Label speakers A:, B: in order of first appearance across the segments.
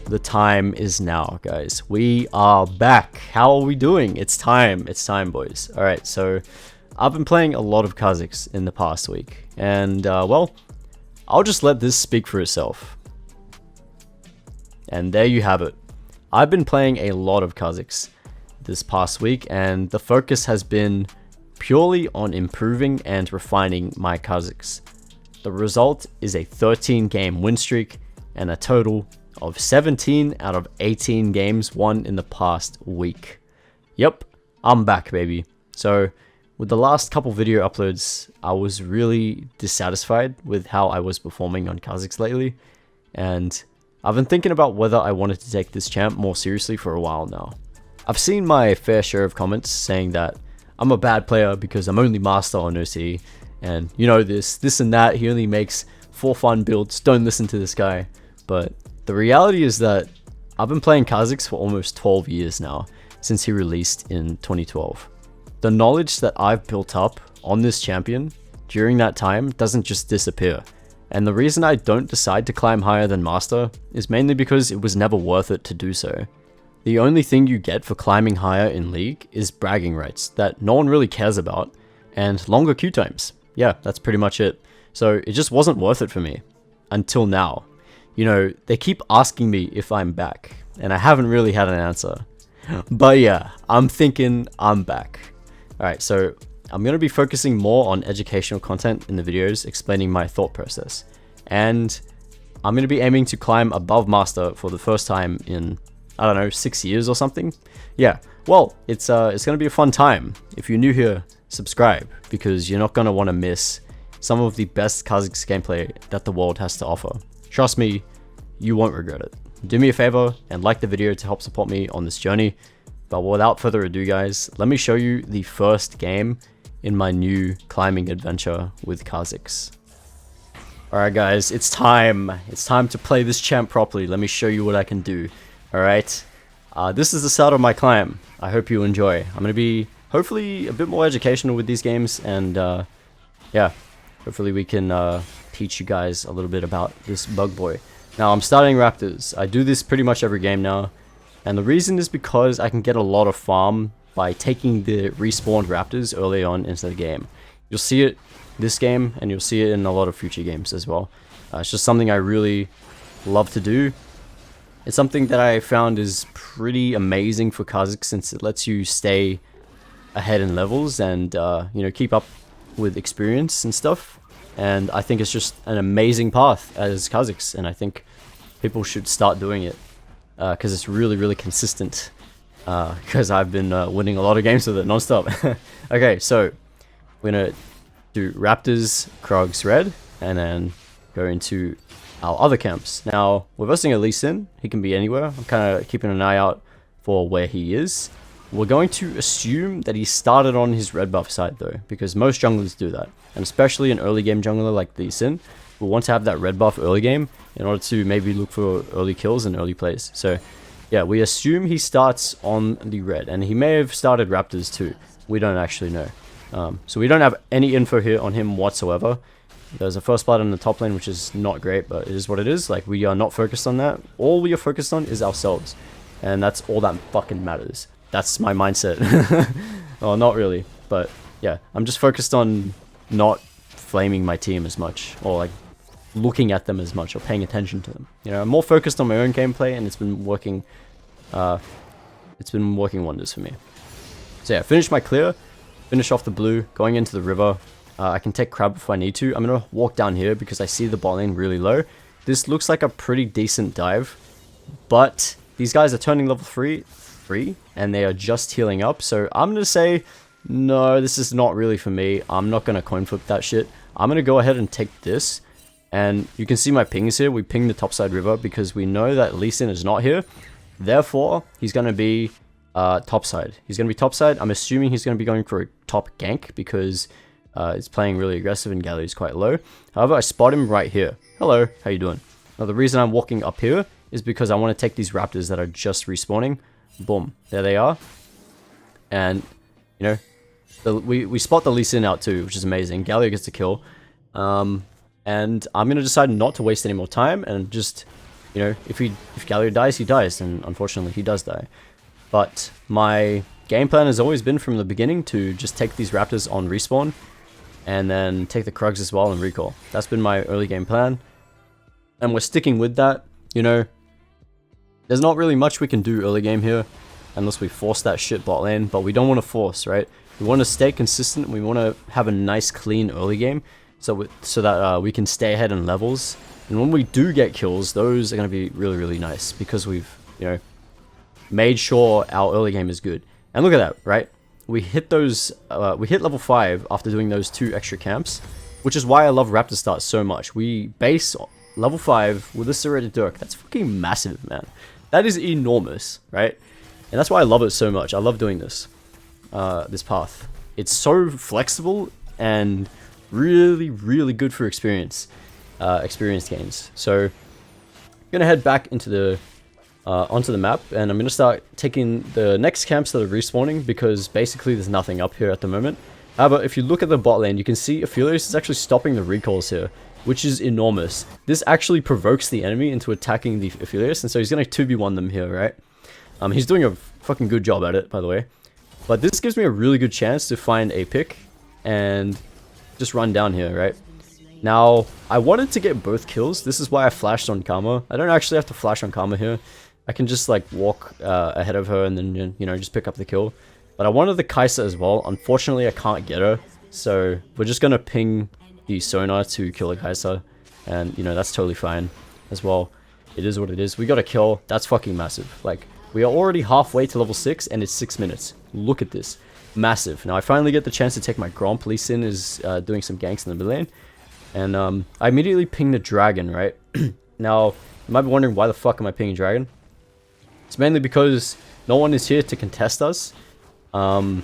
A: The time is now, guys. We are back. How are we doing? It's time. It's time, boys. Alright, so I've been playing a lot of Kha'Zix in the past week. And, well, I'll just let this speak for itself. And there you have it. I've been playing a lot of Kha'Zix this past week, and the focus has been purely on improving and refining my Kha'Zix. The result is a 13-game win streak and a total of 17 out of 18 games won in the past week. Yep, I'm back, baby. So, with the last couple video uploads, I was really dissatisfied with how I was performing on Kha'Zix lately, and I've been thinking about whether I wanted to take this champ more seriously for a while now. I've seen my fair share of comments saying that I'm a bad player because I'm only master on OC, and you know this and that, he only makes for fun builds, don't listen to this guy. But the reality is that I've been playing Kha'Zix for almost 12 years now, since he released in 2012. The knowledge that I've built up on this champion during that time doesn't just disappear. And the reason I don't decide to climb higher than Master is mainly because it was never worth it to do so. The only thing you get for climbing higher in League is bragging rights that no one really cares about, and longer queue times. Yeah, that's pretty much it. So it just wasn't worth it for me. Until now. You know, they keep asking me if I'm back, and I haven't really had an answer. But yeah, I'm thinking I'm back. Alright, so I'm going to be focusing more on educational content in the videos explaining my thought process. And I'm going to be aiming to climb above Master for the first time in, I don't know, 6 years or something. Yeah, well, it's going to be a fun time. If you're new here, subscribe, because you're not going to want to miss some of the best Kha'Zix gameplay that the world has to offer. Trust me, you won't regret it. Do me a favor and like the video to help support me on this journey. But without further ado, guys, let me show you the first game in my new climbing adventure with Kha'Zix. Alright guys, it's time. It's time to play this champ properly. Let me show you what I can do. Alright, this is the start of my climb. I hope you enjoy. I'm going to be hopefully a bit more educational with these games, and yeah, hopefully we can teach you guys a little bit about this bug boy. Now, I'm starting Raptors. I do this pretty much every game now, and the reason is because I can get a lot of farm by taking the respawned Raptors early on into the game. You'll see it this game, and you'll see it in a lot of future games as well. It's just something I really love to do. It's something that I found is pretty amazing for Kha'Zix, since it lets you stay ahead in levels and you know, keep up with experience and stuff. And I think it's just an amazing path as Kha'Zix, and I think people should start doing it because it's really, really consistent. Because I've been winning a lot of games with it non-stop. Okay, so we're gonna do Raptors, Krogs, Red, and then go into our other camps. Now, we're versing a Lee Sin. He can be anywhere. I'm kind of keeping an eye out for where he is. We're going to assume that he started on his red buff side though, because most junglers do that. And especially an early game jungler like Lee Sin will want to have that red buff early game in order to maybe look for early kills and early plays. So yeah, we assume he starts on the red, and he may have started Raptors too. We don't actually know. So we don't have any info here on him whatsoever. There's a first blood in the top lane, which is not great, but it is what it is. Like, we are not focused on that. All we are focused on is ourselves, and that's all that fucking matters. That's my mindset. Well, not really, but yeah, I'm just focused on not flaming my team as much, or like looking at them as much, or paying attention to them. You know, I'm more focused on my own gameplay, and it's been working. It's been working wonders for me. So yeah, finish my clear, finish off the blue, going into the river. I can take crab if I need to. I'm gonna walk down here because I see the bot lane really low. This looks like a pretty decent dive, but these guys are turning level 3, and they are just healing up. So I'm gonna say No, this is not really for me. I'm not going to coin flip that shit. I'm going to go ahead and take this. And you can see my pings here. We ping the topside river because we know that Lee Sin is not here. Therefore, he's going to be topside. He's going to be topside. I'm assuming he's going to be going for a top gank because it's playing really aggressive and Gallery is quite low. However, I spot him right here. Hello, how you doing? Now, the reason I'm walking up here is because I want to take these raptors that are just respawning. Boom, there they are. And, you know, we spot the Lee Sin out too, which is amazing. Gallery gets the kill. And I'm going to decide not to waste any more time and just, you know, if Gallery dies, he dies. And unfortunately, he does die. But my game plan has always been from the beginning to just take these raptors on respawn and then take the Krugs as well and recall. That's been my early game plan. And we're sticking with that. You know, there's not really much we can do early game here unless we force that shit bot lane, but we don't want to force, right? We want to stay consistent. We want to have a nice, clean early game so that we can stay ahead in levels. And when we do get kills, those are going to be really, really nice because we've, you know, made sure our early game is good. And look at that, right? We hit those, we hit level 5 after doing those 2 extra camps, which is why I love Raptor Start so much. We base level 5 with a serrated Dirk. That's fucking massive, man. That is enormous, right? And that's why I love it so much. I love doing this, this path. It's so flexible and really, really good for experience gains. So I'm gonna head back into the onto the map, and I'm gonna start taking the next camps that are respawning because basically there's nothing up here at the moment. However, if you look at the bot lane, you can see Aphelios is actually stopping the recalls here, which is enormous. This actually provokes the enemy into attacking the Aphelios, and so he's gonna 2v1 them here, right? He's doing a fucking good job at it, by the way. But this gives me a really good chance to find a pick and just run down here, right? Now, I wanted to get both kills. This is why I flashed on Karma. I don't actually have to flash on Karma here. I can just like walk ahead of her and then, you know, just pick up the kill. But I wanted the Kai'Sa as well. Unfortunately, I can't get her. So we're just going to ping the Sonar to kill the Kai'Sa. And, you know, that's totally fine as well. It is what it is. We got a kill. That's fucking massive. Like, we are already halfway to level 6 and it's 6 minutes. Look at this. Massive. Now, I finally get the chance to take my Gromp. Lee Sin is doing some ganks in the mid lane. And I immediately ping the Dragon, right? Now, you might be wondering why the fuck am I pinging Dragon? It's mainly because no one is here to contest us. Yeah,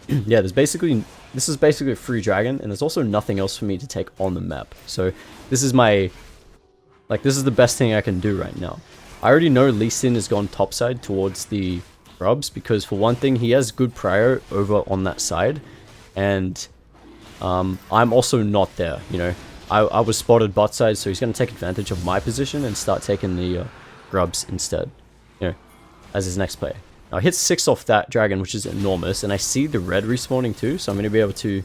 A: this is basically a free Dragon, and there's also nothing else for me to take on the map. So this is my, like, this is the best thing I can do right now. I already know Lee Sin has gone topside towards the Grubs because, for one thing, he has good prio over on that side, and I'm also not there, you know. I was spotted bot side, so he's going to take advantage of my position and start taking the Grubs instead, you know, as his next play. Now, I hit 6 off that Dragon, which is enormous, and I see the red respawning too, so I'm going to be able to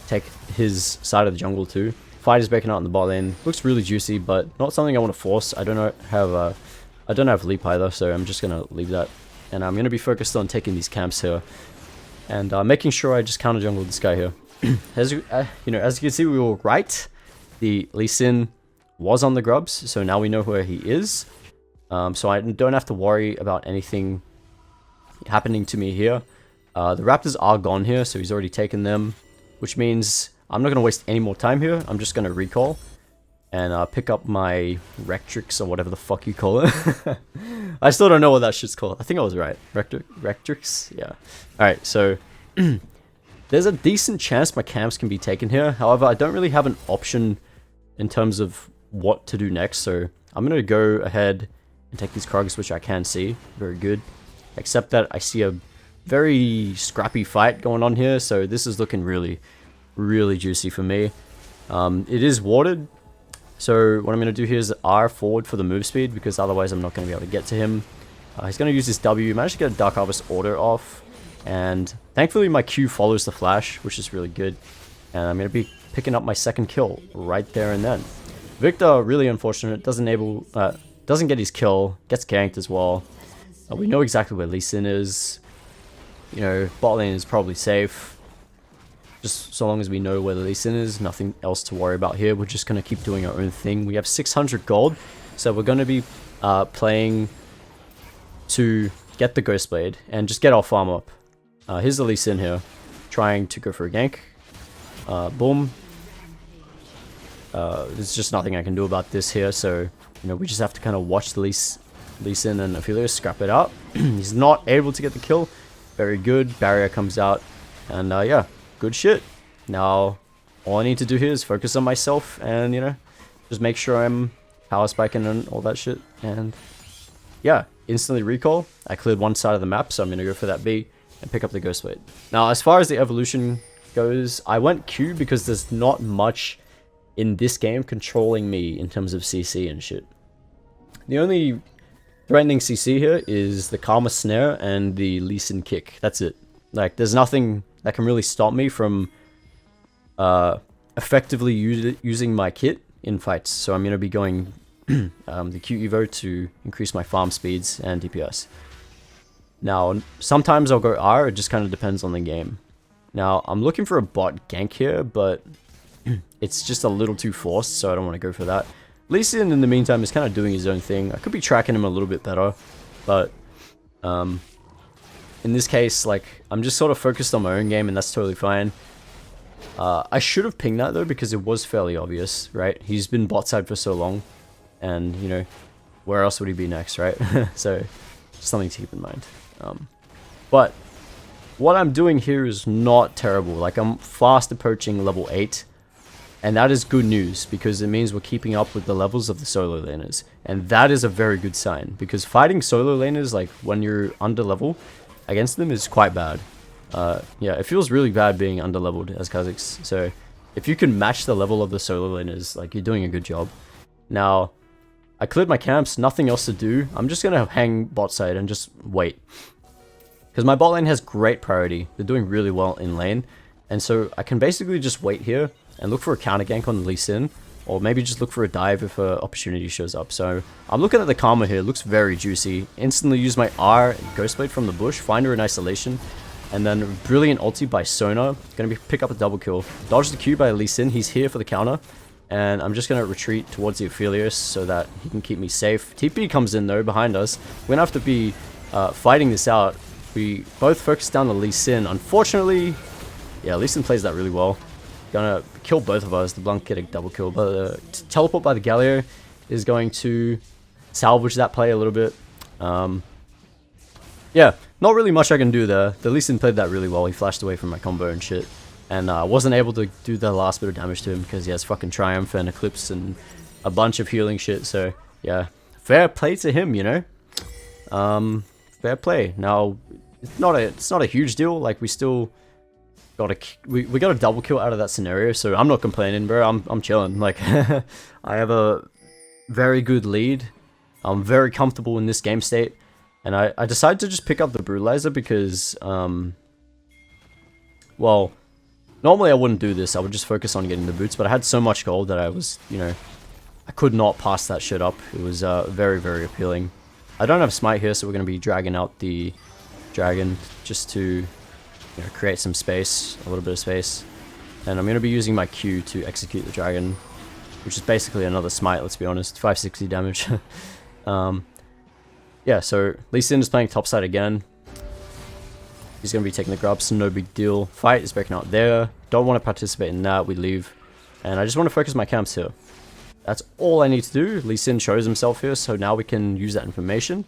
A: take his side of the jungle too. Fight is breaking out in the bot lane. Looks really juicy, but not something I want to force. I don't have leap either, so I'm just going to leave that. And I'm going to be focused on taking these camps here and making sure I just counter jungle this guy here. As you know, as you can see, we were right. The Lee Sin was on the Grubs, so now we know where he is. So I don't have to worry about anything happening to me here. The Raptors are gone here, so he's already taken them, which means I'm not going to waste any more time here. I'm just going to recall and pick up my Rectrix, or whatever the fuck you call it. I still don't know what that shit's called. I think I was right. Rectrix? Yeah. Alright, so there's a decent chance my camps can be taken here. However, I don't really have an option in terms of what to do next, so I'm going to go ahead and take these Krugs, which I can see. Very good. Except that I see a very scrappy fight going on here, so this is looking really, really juicy for me. It is warded, so what I'm going to do here is R forward for the move speed, because otherwise I'm not going to be able to get to him. He's going to use this W, managed to get a Dark Harvest order off, and thankfully my Q follows the flash, which is really good. And I'm going to be picking up my second kill right there and then. Victor, really unfortunate, doesn't get his kill, gets ganked as well. We know exactly where Lee Sin is. You know, bot lane is probably safe. Just so long as we know where the Lee Sin is, nothing else to worry about here. We're just going to keep doing our own thing. We have 600 gold, so we're going to be playing to get the Ghost Blade and just get our farm up. Here's the Lee Sin here. trying to go for a gank. Boom. There's just nothing I can do about this here, so you know we just have to kind of watch the Lee Sin and Aphelios scrap it out. He's not able to get the kill. Very good. Barrier comes out, and yeah, good shit. Now all I need to do here is focus on myself, and you know, just make sure I'm power spiking and all that shit. And yeah, instantly recall. I cleared one side of the map, so I'm gonna go for that B and pick up the Ghost Blade. Now, as far as the evolution goes, I went Q because there's not much in this game controlling me in terms of CC and shit. The only threatening CC here is the Karma Snare and the Lee Sin kick. That's it. Like, there's nothing that can really stop me from effectively using my kit in fights. So I'm going to be going the Q Evo to increase my farm speeds and DPS. Now, sometimes I'll go R, it just kind of depends on the game. Now, I'm looking for a bot gank here, but it's just a little too forced, so I don't want to go for that. Lee Sin, in the meantime, is kind of doing his own thing. I could be tracking him a little bit better, but in this case, like, I'm just sort of focused on my own game, and that's totally fine. I should have pinged that, though, because it was fairly obvious, right? He's been bot side for so long, and, you know, where else would he be next, right? So, just something to keep in mind. But what I'm doing here is not terrible. Like, I'm fast approaching level 8, and that is good news, because it means we're keeping up with the levels of the solo laners, and that is a very good sign, because fighting solo laners, like, when you're under level against them is quite bad. Yeah, it feels really bad being under leveled as Kha'Zix, so if you can match the level of the solo laners, like, you're doing a good job. Now, I cleared my camps, nothing else to do. I'm just gonna hang bot side and just wait, because my bot lane has great priority. They're doing really well in lane, and so I can basically just wait here and look for a counter gank on the Lee Sin, or maybe just look for a dive if an opportunity shows up. So I'm looking at the Karma here, it looks very juicy. Instantly use my R and Ghost Blade from the bush, find her in isolation, and then a brilliant ulti by Sona. Gonna pick up a double kill. Dodge the Q by Lee Sin, he's here for the counter, and I'm just gonna retreat towards the Aphelios so that he can keep me safe. TP comes in though behind us. We're gonna have to be fighting this out. We both focus down the Lee Sin. Unfortunately, yeah, Lee Sin plays that really well. Gonna kill both of us. The Blanc get a double kill, but the teleport by the Galio is going to salvage that play a little bit. Yeah, not really much I can do there. The Lee Sin played that really well. He flashed away from my combo and shit, and wasn't able to do the last bit of damage to him because he has fucking Triumph and Eclipse and a bunch of healing shit. So yeah, fair play to him, you know. Fair play. Now, it's not a huge deal. Like, we still got we got a double kill out of that scenario, so I'm not complaining, bro. I'm chilling. Like, I have a very good lead. I'm very comfortable in this game state, and I decided to just pick up the Brutalizer because well, normally I wouldn't do this. I would just focus on getting the boots, but I had so much gold that I was, you know, I could not pass that shit up. It was very, very appealing. I don't have smite here, so we're going to be dragging out the dragon just to, you know, create some space, a little bit of space. And I'm going to be using my Q to execute the dragon, which is basically another smite, let's be honest. 560 damage. Yeah, so Lee Sin is playing topside again. He's going to be taking the grubs, so no big deal. Fight is breaking out there. Don't want to participate in that, we leave. And I just want to focus my camps here. That's all I need to do. Lee Sin shows himself here, so now we can use that information.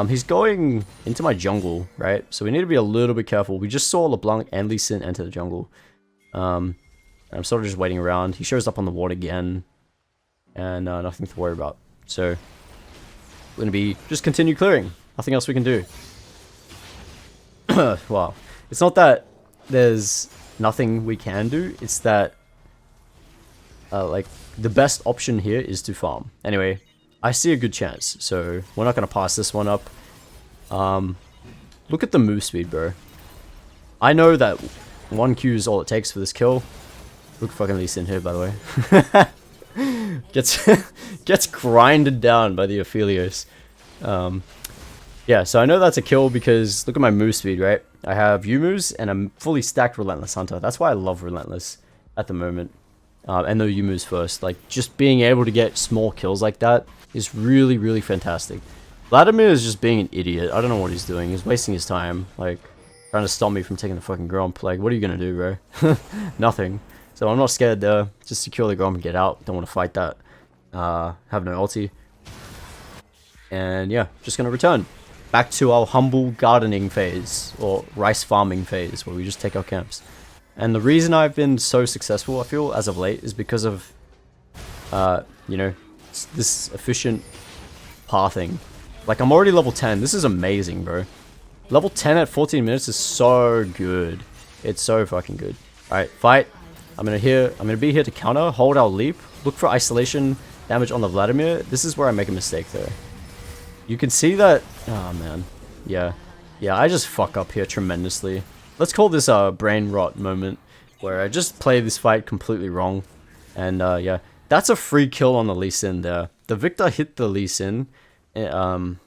A: He's going into my jungle, right? So we need to be a little bit careful. We just saw LeBlanc and Lee Sin enter the jungle. I'm sort of just waiting around. He shows up on the ward again, and nothing to worry about. So we're going to be just continue clearing. Nothing else we can do. Wow. It's not that there's nothing we can do. It's that like, the best option here is to farm. Anyway, I see a good chance, so we're not going to pass this one up. Look at the move speed, bro. I know that 1Q is all it takes for this kill. Look fucking Lee Sin here, by the way. gets grinded down by the Aphelios. Yeah, so I know that's a kill because look at my move speed, right? I have U-moves and I'm fully stacked Relentless Hunter. That's why I love Relentless at the moment. And the U-moves first. Like, just being able to get small kills like that is really, really fantastic. Vladimir is just being an idiot. I don't know what he's doing. He's wasting his time. Like, trying to stop me from taking the fucking Gromp. Like, what are you gonna do, bro? Nothing. So I'm not scared there. Just secure the Gromp and get out. Don't want to fight that. Have no ulti. And yeah, just gonna return back to our humble gardening phase, or rice farming phase, where we just take our camps. And the reason I've been so successful, I feel, as of late, is because of, you know, this efficient pathing. Like, I'm already level 10. This is amazing, bro. Level 10 at 14 minutes is so good. It's so fucking good. Alright, fight. I'm gonna be here to counter, hold our leap, look for isolation damage on the Vladimir. This is where I make a mistake though. You can see that. Oh man. Yeah, I just fuck up here tremendously. Let's call this a brain rot moment, where I just play this fight completely wrong. And yeah, that's a free kill on the Lee Sin there. The Victor hit the Lee Sin, and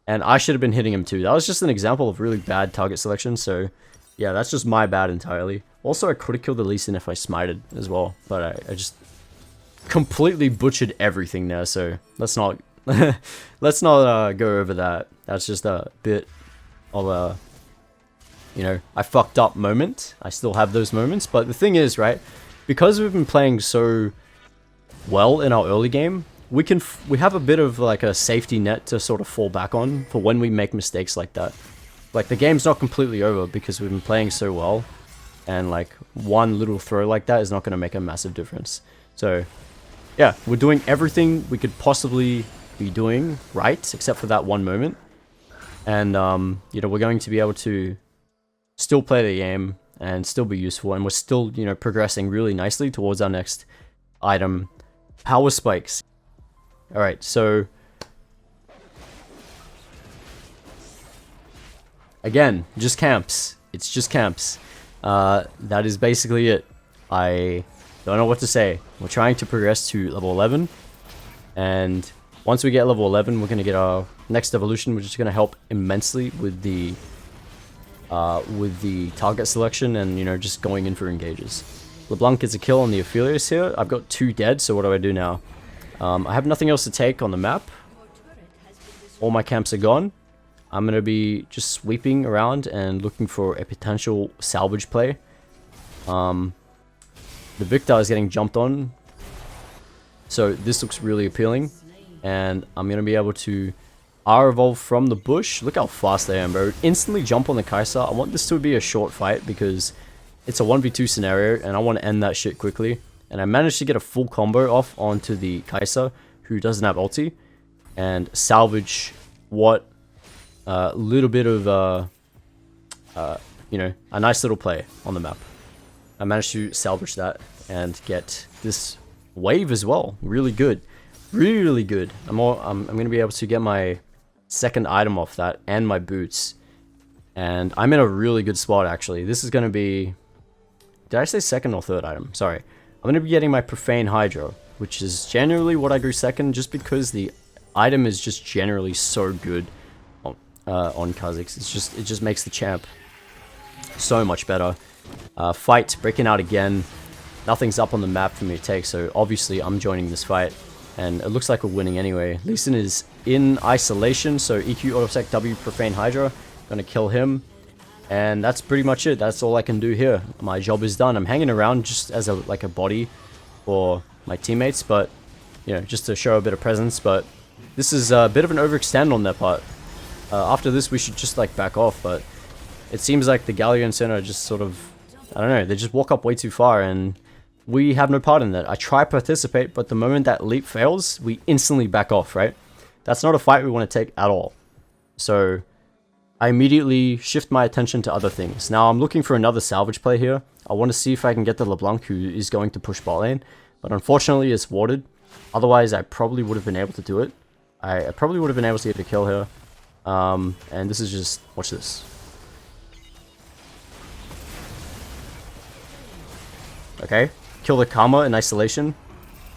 A: I should have been hitting him too. That was just an example of really bad target selection, so yeah, that's just my bad entirely. Also, I could have killed the Lee Sin if I smited as well, but I just completely butchered everything there, so let's not let's not go over that. That's just a bit of a, you know, I fucked up moment. I still have those moments, but the thing is, right, because we've been playing so well in our early game, we have a bit of like a safety net to sort of fall back on for when we make mistakes like that. Like, the game's not completely over because we've been playing so well, and like one little throw like that is not going to make a massive difference. So yeah, we're doing everything we could possibly be doing right, except for that one moment. And you know, we're going to be able to still play the game and still be useful, and we're still, you know, progressing really nicely towards our next item, power spikes. Alright, so again, just camps. It's just camps. That is basically it. I don't know what to say. We're trying to progress to level 11, and once we get level 11, we're going to get our next evolution, which is going to help immensely with the target selection and, you know, just going in for engages. LeBlanc gets a kill on the Aphelios here. I've got 2 dead, so what do I do now? I have nothing else to take on the map. All my camps are gone. I'm going to be just sweeping around and looking for a potential salvage play. The Victor is getting jumped on, so this looks really appealing. And I'm going to be able to R-evolve from the bush. Look how fast I am, bro. Instantly jump on the Kai'Sa. I want this to be a short fight because it's a 1v2 scenario and I want to end that shit quickly. And I managed to get a full combo off onto the Kai'Sa, who doesn't have ulti, and salvage what little bit of, you know, a nice little play on the map. I managed to salvage that and get this wave as well. Really good. Really good. I'm going to be able to get my second item off that and my boots. And I'm in a really good spot, actually. This is going to be... Did I say second or third item? Sorry. I'm going to be getting my Profane Hydro, which is generally what I grew second, just because the item is just generally so good on Kha'Zix. It just makes the champ so much better. Fight, breaking out again. Nothing's up on the map for me to take, so obviously I'm joining this fight. And it looks like we're winning anyway. Lee Sin is in isolation, so EQ autosec W Profane Hydra. Gonna kill him. And that's pretty much it. That's all I can do here. My job is done. I'm hanging around just as a body for my teammates, but you know, just to show a bit of presence. But this is a bit of an overextend on their part. After this, we should just like back off. But it seems like the Galio and Senna just sort of, I don't know, they just walk up way too far, and we have no part in that. I try participate, but the moment that leap fails, we instantly back off, right? That's not a fight we want to take at all. So I immediately shift my attention to other things. Now I'm looking for another salvage play here. I want to see if I can get the LeBlanc, who is going to push bot lane, but unfortunately it's warded. Otherwise I probably would have been able to do it. I probably would have been able to get a kill here. And this is just, watch this. Okay, kill the Karma in isolation.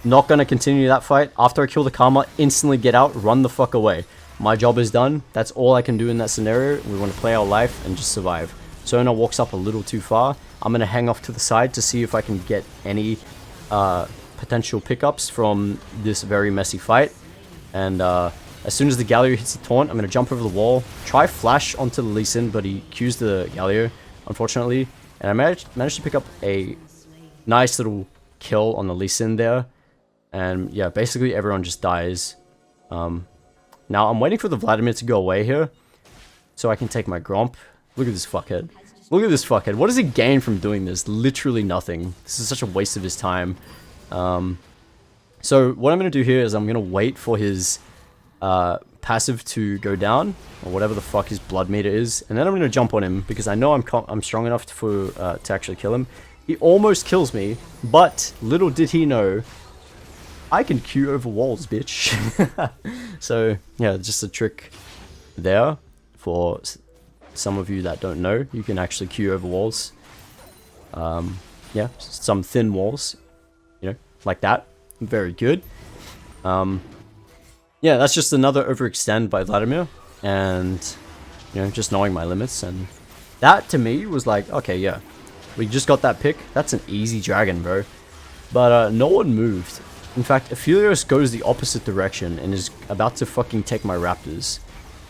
A: Not gonna continue that fight. After I kill the Karma, instantly get out, run the fuck away. My job is done. That's all I can do in that scenario. We want to play our life and just survive. Sona walks up a little too far. I'm gonna hang off to the side to see if I can get any potential pickups from this very messy fight. And As soon as the Galio hits the taunt, I'm going to jump over the wall, try flash onto the Lee Sin, but he Qs the Galio, unfortunately. And I managed to pick up a nice little kill on the Lee Sin there. And yeah, basically everyone just dies. Now I'm waiting for the Vladimir to go away here, so I can take my Gromp. Look at this fuckhead. Look at this fuckhead. What does he gain from doing this? Literally nothing. This is such a waste of his time. So what I'm going to do here is I'm going to wait for his passive to go down, or whatever the fuck his blood meter is, and then I'm going to jump on him because I know I'm strong enough to actually kill him. He almost kills me, but little did he know, I can Q over walls, bitch. So yeah, just a trick there for some of you that don't know. You can actually Q over walls. Yeah, some thin walls, you know, like that. Very good. Yeah, that's just another overextend by Vladimir, and you know, just knowing my limits, and that to me was like, okay, yeah, we just got that pick. That's an easy dragon, bro. But no one moved. In fact, Aphelios goes the opposite direction and is about to fucking take my Raptors,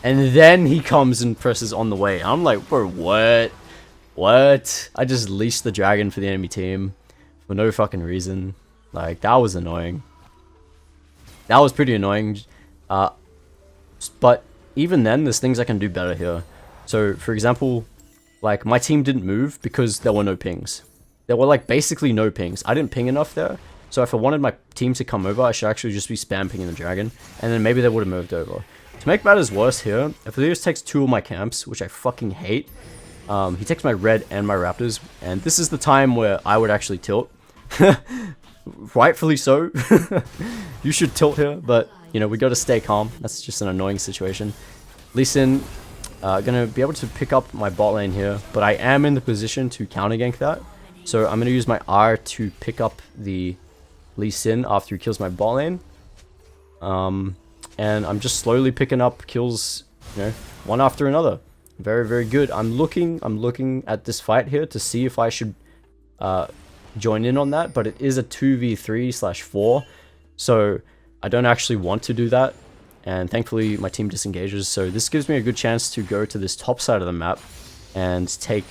A: and then he comes and presses on the way. I'm like, bro, what? What? I just leashed the dragon for the enemy team for no fucking reason. Like, that was annoying. That was pretty annoying. But even then, there's things I can do better here. So, for example, like, my team didn't move because there were no pings. There were, like, basically no pings. I didn't ping enough there. So if I wanted my team to come over, I should actually just be spam pinging the dragon. And then maybe they would have moved over. To make matters worse here, Aphelios takes 2 of my camps, which I fucking hate. He takes my red and my Raptors. And this is the time where I would actually tilt. Rightfully so. You should tilt here, but you know, we got to stay calm. That's just an annoying situation. Lee Sin, gonna be able to pick up my bot lane here, but I am in the position to counter gank that. So I'm gonna use my R to pick up the Lee Sin after he kills my bot lane. And I'm just slowly picking up kills, you know, one after another. Very, very good. I'm looking at this fight here to see if I should join in on that, but it is a 2v3/4, so I don't actually want to do that, and thankfully my team disengages, so this gives me a good chance to go to this top side of the map and take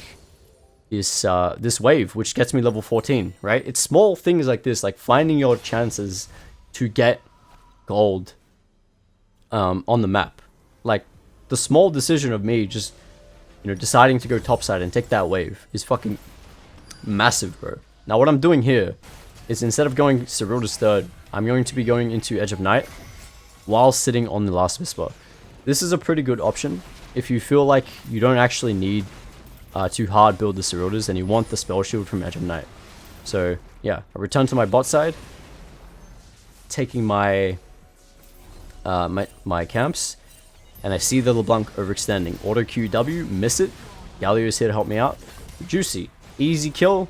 A: this this wave, which gets me level 14, right? It's small things like this, like finding your chances to get gold on the map. Like, the small decision of me just, you know, deciding to go topside and take that wave is fucking massive, bro. Now what I'm doing here is, instead of going Cyrilda's third, I'm going to be going into Edge of Night while sitting on the last Whisper. This is a pretty good option if you feel like you don't actually need to hard build the Cyrildas and you want the spell shield from Edge of Night. So yeah, I return to my bot side, taking my my camps, and I see the LeBlanc overextending. Auto QW, miss it. Galio is here to help me out. Juicy, easy kill.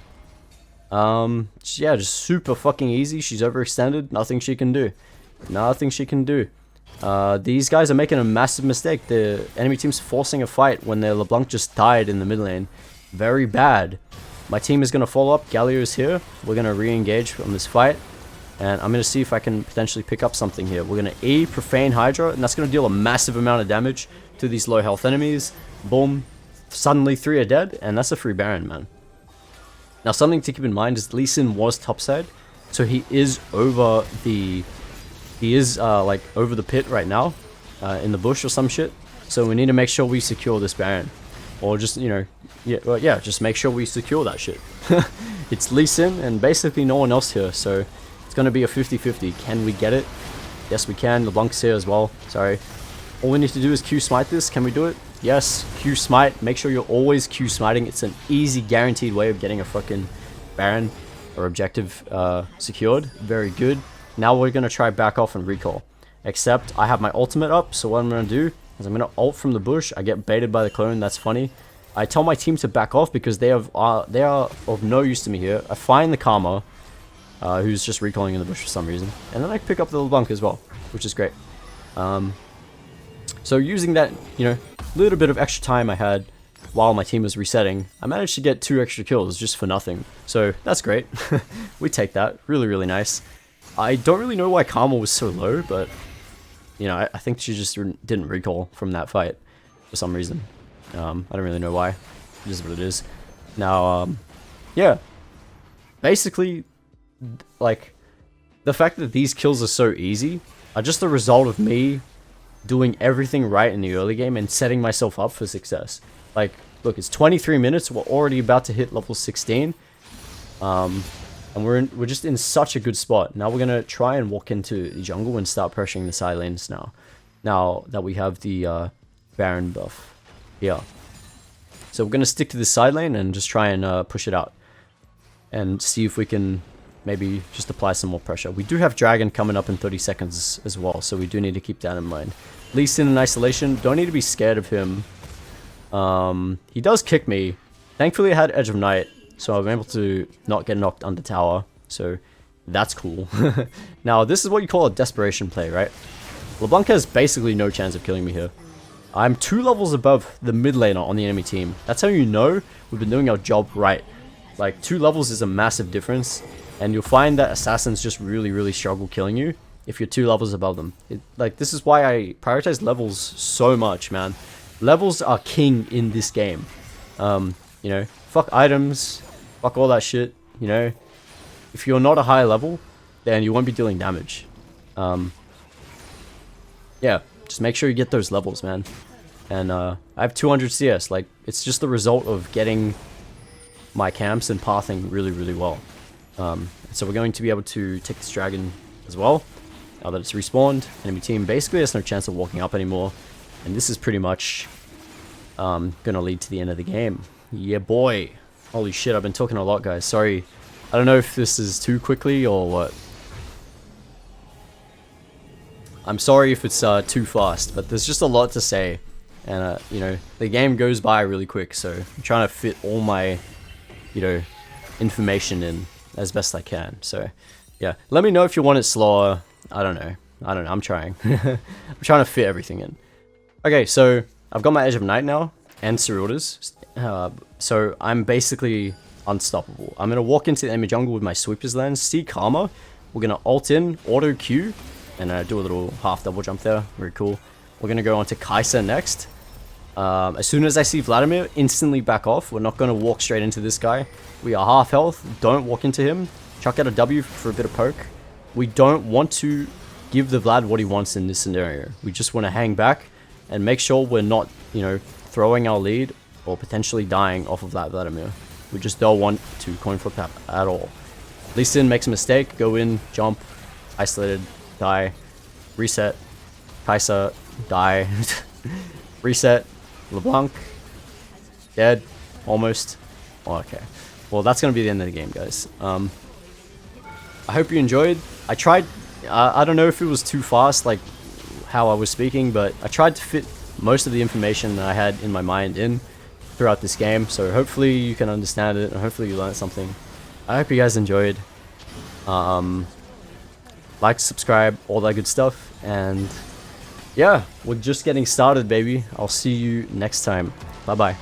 A: Yeah, just super fucking easy. She's overextended. Nothing she can do. Nothing she can do. These guys are making a massive mistake. The enemy team's forcing a fight when their LeBlanc just died in the mid lane. Very bad. My team is going to follow up. Galio is here. We're going to re-engage from this fight. And I'm going to see if I can potentially pick up something here. We're going to E Profane Hydra, and that's going to deal a massive amount of damage to these low health enemies. Boom. Suddenly 3 are dead, and that's a free Baron, man. Now, something to keep in mind is Lee Sin was topside, so he is over the... He is, like, over the pit right now, in the bush or some shit. So we need to make sure we secure this Baron. Or just, you know, yeah, just make sure we secure that shit. It's Lee Sin and basically no one else here, so it's going to be a 50-50. Can we get it? Yes, we can. LeBlanc's here as well. Sorry. All we need to do is Q smite this. Can we do it? Yes, Q smite. Make sure you're always Q smiting. It's an easy, guaranteed way of getting a fucking Baron or objective secured. Very good. Now we're going to try back off and recall. Except I have my ultimate up, so what I'm going to do is I'm going to ult from the bush. I get baited by the clone. That's funny. I tell my team to back off because they are of no use to me here. I find the Karma, who's just recalling in the bush for some reason. And then I pick up the LeBlanc as well, which is great. So using that, you know, little bit of extra time I had while my team was resetting, I managed to get 2 extra kills just for nothing. So that's great. We take that. Really, really nice. I don't really know why Karma was so low, but you know, I think she just didn't recall from that fight for some reason. I don't really know why. It is what it is. Now, yeah. Basically, like, the fact that these kills are so easy are just the result of me doing everything right in the early game and setting myself up for success. Like, look, it's 23 minutes. We're already about to hit level 16. And we're just in such a good spot. Now we're gonna try and walk into the jungle and start pressuring the side lanes now. Now that we have the Baron buff. Yeah. So we're gonna stick to the side lane and just try and push it out. And see if we can maybe just apply some more pressure. We do have Dragon coming up in 30 seconds as well, so we do need to keep that in mind. Lee Sin in isolation, don't need to be scared of him. He does kick me. Thankfully I had Edge of Night, so I'm able to not get knocked under tower, so that's cool. Now this is what you call a desperation play, right? LeBlanc has basically no chance of killing me here. I'm 2 levels above the mid laner on the enemy team. That's how you know we've been doing our job right. Like, 2 levels is a massive difference, and you'll find that assassins just really struggle killing you if you're 2 levels above them. Like, this is why I prioritize levels so much, man. Levels are king in this game. You know, fuck items, fuck all that shit, you know. If you're not a high level, then you won't be dealing damage. Yeah, just make sure you get those levels, man. And I have 200 CS, like, it's just the result of getting my camps and pathing really well. So we're going to be able to take this dragon as well. Now that it's respawned, enemy team basically has no chance of walking up anymore. And this is pretty much gonna lead to the end of the game. Yeah, boy. Holy shit, I've been talking a lot, guys. Sorry. I don't know if this is too quickly or what. I'm sorry if it's too fast, but there's just a lot to say. And, you know, the game goes by really quick, so I'm trying to fit all my, you know, information in as best I can. So, yeah. Let me know if you want it slower. I don't know. I'm trying. I'm trying to fit everything in. Okay, so I've got my Edge of Night now, and Cerulda's. So I'm basically unstoppable. I'm going to walk into the enemy jungle with my Sweeper's Lens, see Karma. We're going to ult in, auto Q, and do a little half double jump there. Very cool. We're going to go on to Kai'Sa next. As soon as I see Vladimir, instantly back off. We're not going to walk straight into this guy. We are half health. Don't walk into him. Chuck out a W for a bit of poke. We don't want to give the Vlad what he wants in this scenario. We just want to hang back and make sure we're not, you know, throwing our lead or potentially dying off of that Vladimir. We just don't want to coin flip at all. Lee Sin makes a mistake. Go in, jump, isolated, die, reset, Kai'Sa, die, reset, LeBlanc, dead, almost. Oh, okay. Well, that's going to be the end of the game, guys. I hope you enjoyed. I tried, I don't know if it was too fast, like how I was speaking, but I tried to fit most of the information that I had in my mind in throughout this game. So hopefully you can understand it, and hopefully you learned something. I hope you guys enjoyed. Like, subscribe, all that good stuff. And yeah, we're just getting started, baby. I'll see you next time. Bye-bye.